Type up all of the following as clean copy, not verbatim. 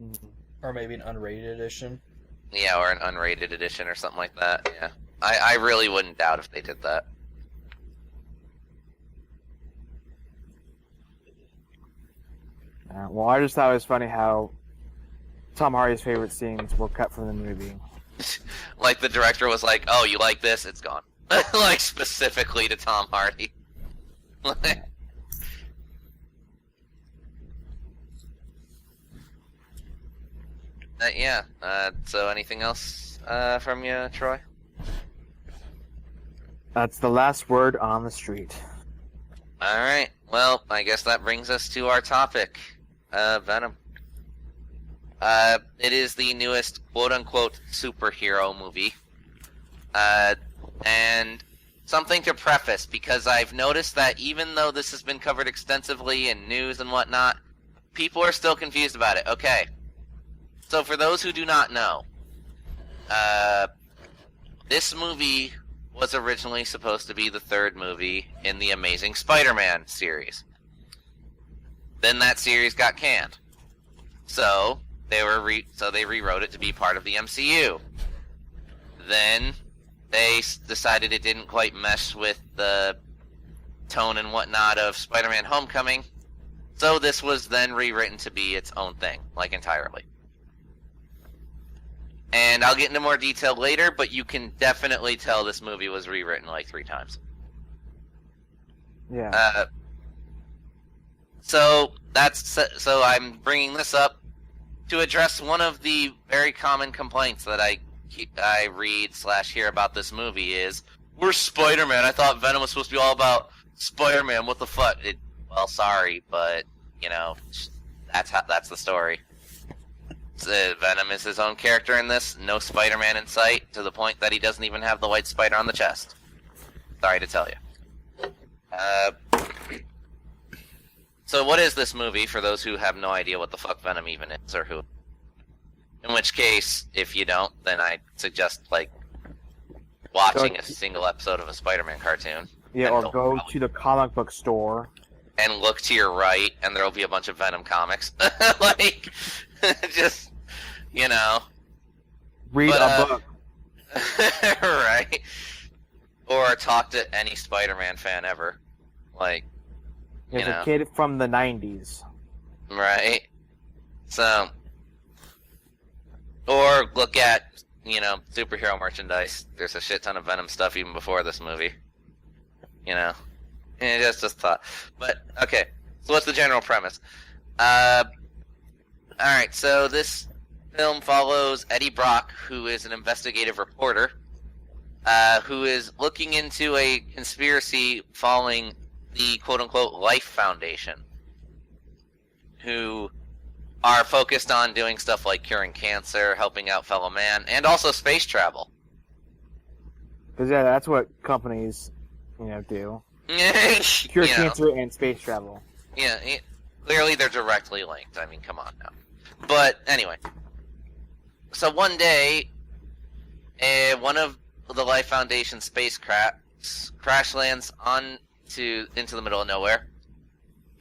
Mhm. Or maybe an unrated edition. Yeah, or an unrated edition or something like that. Yeah, I really wouldn't doubt if they did that. Well, I just thought it was funny how Tom Hardy's favorite scenes were cut from the movie. Like the director was like, "Oh, you like this? It's gone." Like specifically to Tom Hardy. Yeah. So anything else from you, Troy? That's the last word on the street. All right. Well, I guess that brings us to our topic, Venom. It is the newest quote-unquote superhero movie. And something to preface, because I've noticed that even though this has been covered extensively in news and whatnot, people are still confused about it. Okay. So for those who do not know, this movie was originally supposed to be the third movie in the Amazing Spider-Man series. Then that series got canned. So they rewrote it to be part of the MCU. Then they decided it didn't quite mesh with the tone and whatnot of Spider-Man Homecoming. So this was then rewritten to be its own thing, like entirely. And I'll get into more detail later, but you can definitely tell this movie was rewritten like 3 times. Yeah. So I'm bringing this up to address one of the very common complaints that I read/hear about this movie is, "We're Spider-Man. I thought Venom was supposed to be all about Spider-Man. What the fuck?" Well, sorry, but you know, that's the story. Venom is his own character in this. No Spider-Man in sight, to the point that he doesn't even have the white spider on the chest. Sorry to tell you. So what is this movie, for those who have no idea what the fuck Venom even is, or who? In which case, if you don't, then I suggest, like, watching a single episode of a Spider-Man cartoon. Yeah, or go to the comic book store. And look to your right, and there'll be a bunch of Venom comics. Like, just, you know. Read a book. Right. Or talk to any Spider-Man fan ever. Like, There's a kid from the 90s. Right. So, or look at, superhero merchandise. There's a shit ton of Venom stuff even before this movie. And just thought. But, okay. So what's the general premise? Alright, so this film follows Eddie Brock, who is an investigative reporter, who is looking into a conspiracy following the quote-unquote Life Foundation, who are focused on doing stuff like curing cancer, helping out fellow man, and also space travel. Because, yeah, that's what companies, do. Cure cancer and space travel. Yeah, clearly they're directly linked. I mean, come on now. But, anyway. So one day, one of the Life Foundation spacecrafts crash lands into the middle of nowhere.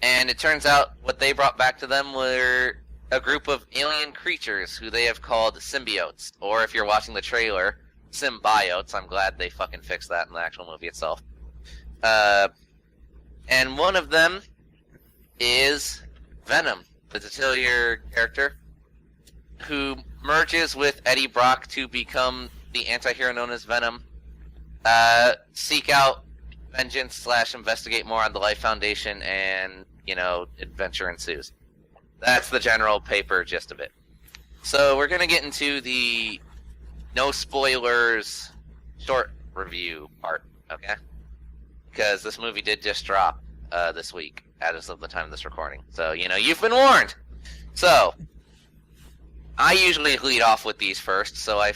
And it turns out what they brought back to them were a group of alien creatures who they have called symbiotes. Or if you're watching the trailer, symbiotes. I'm glad they fucking fixed that in the actual movie itself. And one of them is Venom, the titular character, who merges with Eddie Brock to become the anti-hero known as Venom, seek out vengeance / investigate more on the Life Foundation, and, adventure ensues. That's the general paper gist of it. So we're going to get into the no spoilers short review part, okay? Because this movie did just drop this week, as of the time of this recording. So, you've been warned! So, I usually lead off with these first, so I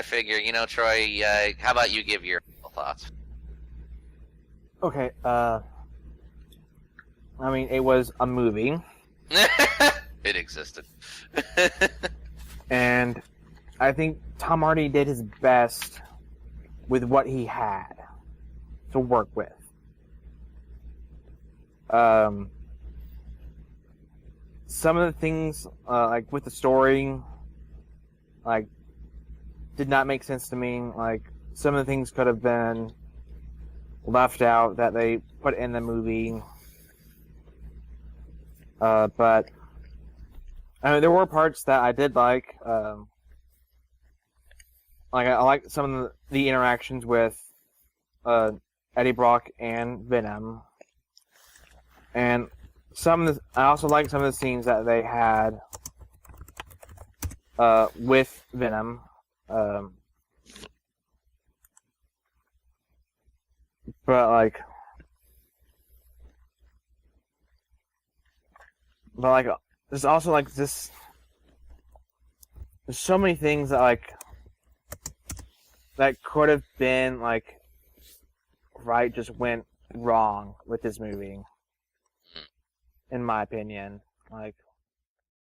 figure, Troy, how about you give your thoughts? Okay, it was a movie. It existed. And I think Tom Hardy did his best with what he had to work with. some of the things, like with the story, like did not make sense to me. Like some of the things could have been left out that they put in the movie. But I mean, there were parts that I did like. Like I like some of the interactions with Eddie Brock and Venom, and I also like some of the scenes that they had with Venom. But there's also like this. There's so many things that that could have been right, just went wrong with this movie. In my opinion,